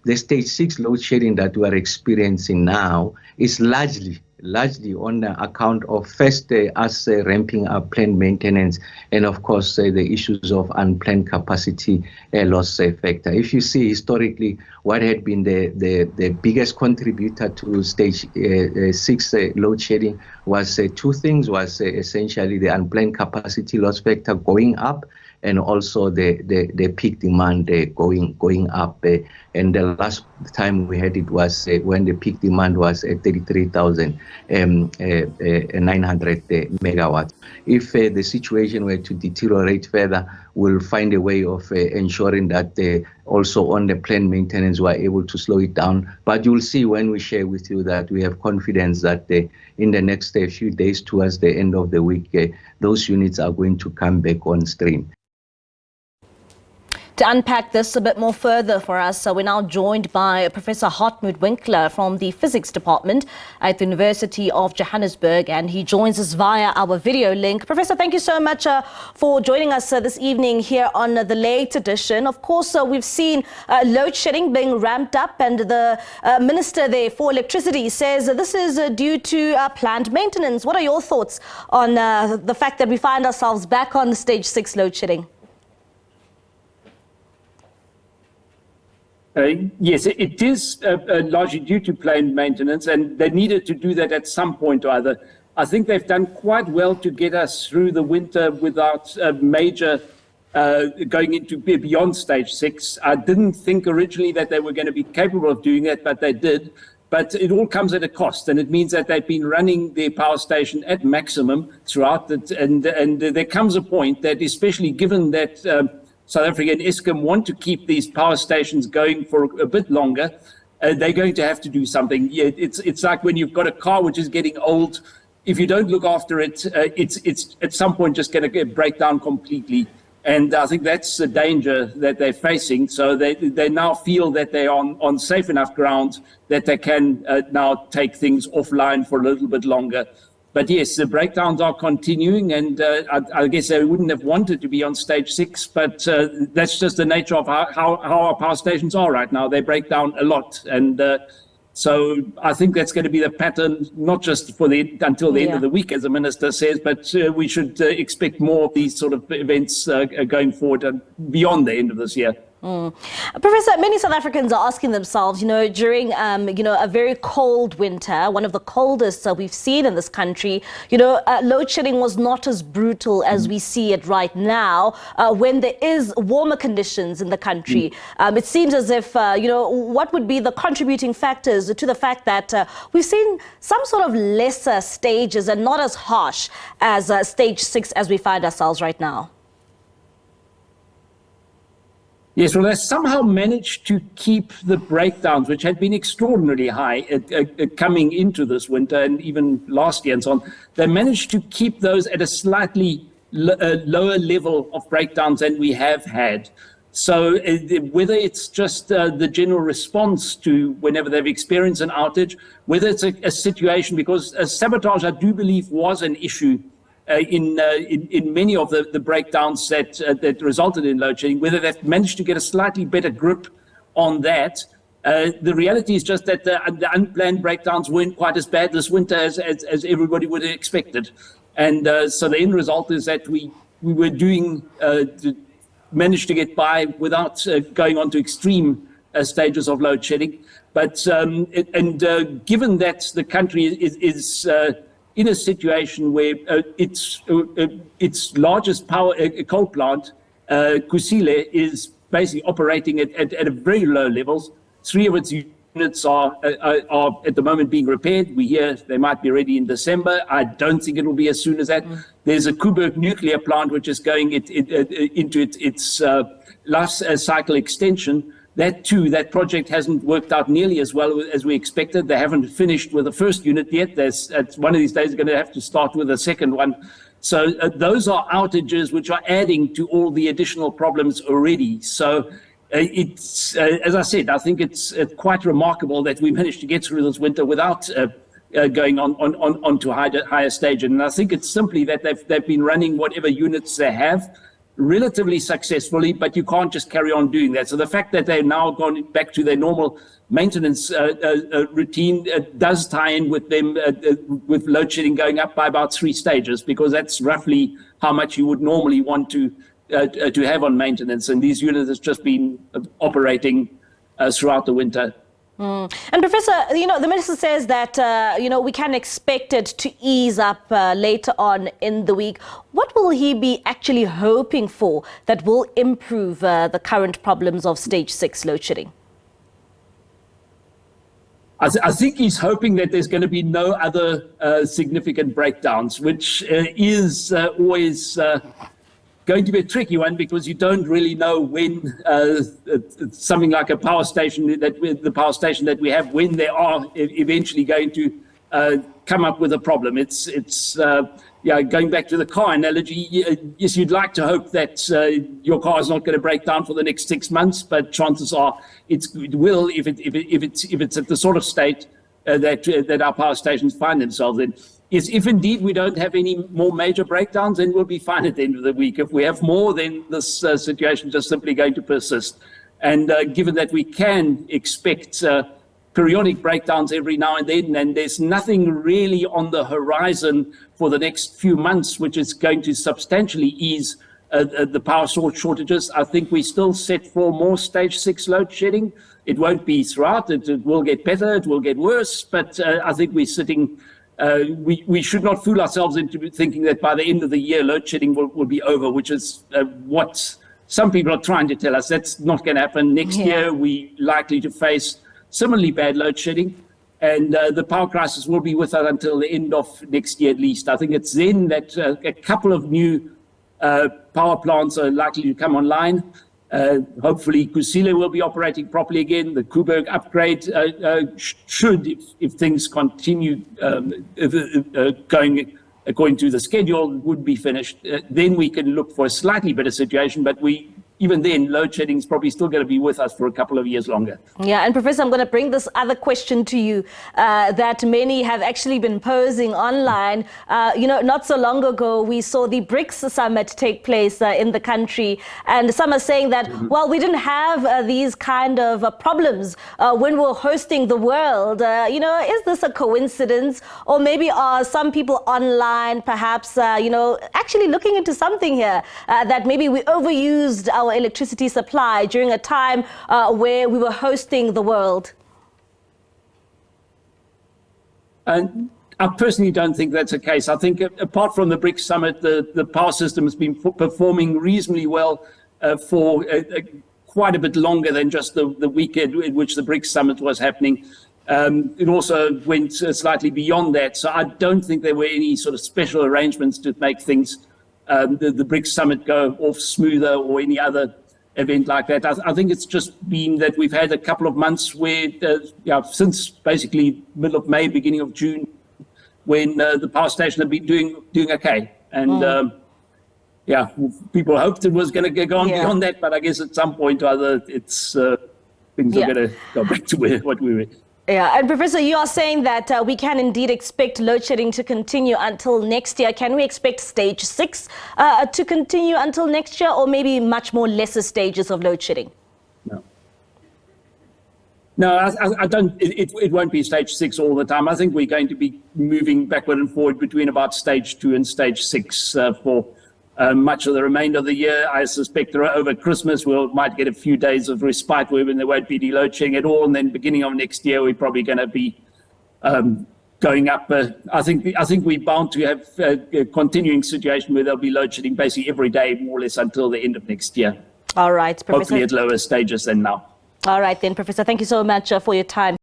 the stage 6 load shedding that we are experiencing now is largely on the account of first us ramping up planned maintenance and of course the issues of unplanned capacity loss factor. If you see historically what had been the biggest contributor to stage 6 load shedding was two things, was essentially the unplanned capacity loss factor going up and also the peak demand going up. And the last time we had it was when the peak demand was at 33,900 megawatts. If the situation were to deteriorate further, we'll find a way of ensuring that also on the planned maintenance we're able to slow it down. But you'll see when we share with you that we have confidence that in the next few days towards the end of the week, those units are going to come back on stream. To unpack this a bit more further for us, we're now joined by Professor Hartmut Winkler from the Physics Department at the University of Johannesburg, and he joins us via our video link. Professor, thank you so much for joining us this evening here on the late edition. Of course, we've seen load shedding being ramped up, and the Minister there for Electricity says this is due to planned maintenance. What are your thoughts on the fact that we find ourselves back on the stage 6 load shedding? Yes, it is largely due to planned maintenance, and they needed to do that at some point or other. I think they've done quite well to get us through the winter without major going into beyond stage 6. I didn't think originally that they were going to be capable of doing that, but they did. But it all comes at a cost, and it means that they've been running their power station at maximum throughout it. And there comes a point that, especially given that South Africa and Eskom want to keep these power stations going for a bit longer, they're going to have to do something. Yeah, it's like when you've got a car which is getting old. If you don't look after it, it's at some point just going to break down completely. And I think that's the danger that they're facing. So they now feel that they're on safe enough ground that they can now take things offline for a little bit longer. But yes, the breakdowns are continuing, and I guess they wouldn't have wanted to be on stage 6, but that's just the nature of how our power stations are right now. They break down a lot, and so I think that's going to be the pattern, not just for until the end of the week, as the Minister says, but we should expect more of these sort of events going forward and beyond the end of this year. Professor, many South Africans are asking themselves, during, a very cold winter, one of the coldest we've seen in this country, load shedding was not as brutal as we see it right now when there is warmer conditions in the country. It seems as if, what would be the contributing factors to the fact that we've seen some sort of lesser stages and not as harsh as stage 6 as we find ourselves right now? Yes, well, they somehow managed to keep the breakdowns, which had been extraordinarily high coming into this winter and even last year and so on. They managed to keep those at a slightly lower level of breakdowns than we have had. So whether it's just the general response to whenever they've experienced an outage, whether it's a situation, because sabotage, I do believe, was an issue in many of the breakdowns that resulted in load shedding, whether they've managed to get a slightly better grip on that. The reality is just that the unplanned breakdowns weren't quite as bad this winter as everybody would have expected. And so the end result is that we were managed to get by without going on to extreme stages of load shedding. But given that the country is in a situation where its largest coal plant, Kgosientsho, is basically operating at a very low levels. 3 of its units are at the moment being repaired. We hear they might be ready in December. I don't think it will be as soon as that. There's a Koeberg nuclear plant which is going into its life cycle extension. That project hasn't worked out nearly as well as we expected. They haven't finished with the first unit yet. One of these days, going to have to start with a second one. So those are outages which are adding to all the additional problems already. So it's, as I said, I think it's quite remarkable that we managed to get through this winter without going on to a higher stage. And I think it's simply that they've been running whatever units they have. relatively successfully, but you can't just carry on doing that. So the fact that they've now gone back to their normal maintenance routine does tie in with them, with load shedding going up by about 3 stages, because that's roughly how much you would normally want to have on maintenance. And these units have just been operating throughout the winter. And Professor, the minister says that, we can expect it to ease up later on in the week. What will he be actually hoping for that will improve the current problems of stage 6 load shedding? I think he's hoping that there's going to be no other significant breakdowns, which is always going to be a tricky one, because you don't really know when something like a power station, the power station that we have, when they are eventually going to come up with a problem. It's going back to the car analogy. Yes, you'd like to hope that your car is not going to break down for the next 6 months, but chances are it will if it's at the sort of state that our power stations find themselves in. Is if indeed we don't have any more major breakdowns, then we'll be fine at the end of the week. If we have more, then this situation is just simply going to persist. And given that we can expect periodic breakdowns every now and then, and there's nothing really on the horizon for the next few months which is going to substantially ease the power source shortages, I think we still set for more stage 6 load shedding. It won't be throughout. It will get better. It will get worse. But I think we're sitting... we should not fool ourselves into thinking that by the end of the year, load shedding will be over, which is what some people are trying to tell us. That's not going to happen. Next year, we're likely to face similarly bad load shedding, and the power crisis will be with us until the end of next year at least. I think it's then that a couple of new power plants are likely to come online. Hopefully, Kgosientsho will be operating properly again. The Koeberg upgrade should, if things continue going according to the schedule, would be finished. Then we can look for a slightly better situation, but even then, load shedding is probably still going to be with us for a couple of years longer. Yeah, and Professor, I'm going to bring this other question to you that many have actually been posing online. Not so long ago, we saw the BRICS summit take place in the country, and some are saying that, well, we didn't have these kind of problems when we were hosting the world. Is this a coincidence? Or maybe are some people online perhaps, actually looking into something here, that maybe we overused our electricity supply during a time where we were hosting the world? And I personally don't think that's the case. I think apart from the BRICS summit, the power system has been performing reasonably well for quite a bit longer than just the weekend in which the BRICS summit was happening. It also went slightly beyond that. So I don't think there were any sort of special arrangements to make things the BRICS summit go off smoother or any other event like that. I think it's just been that we've had a couple of months where, since basically middle of May, beginning of June, when the power station have been doing okay. And people hoped it was going to go on beyond that, but I guess at some point or other, it's things are going to go back to what we were. Yeah, and Professor, you are saying that we can indeed expect load shedding to continue until next year. Can we expect stage 6 to continue until next year, or maybe much more lesser stages of load shedding? No, I don't. It won't be stage 6 all the time. I think we're going to be moving backward and forward between about stage 2 and stage 6 for much of the remainder of the year. I suspect over Christmas we might get a few days of respite where there won't be any load shedding at all, and then beginning of next year we're probably going to be going up. I think we're bound to have a continuing situation where there'll be load shedding basically every day, more or less, until the end of next year. All right, Professor. Hopefully at lower stages than now. All right then, Professor. Thank you so much for your time.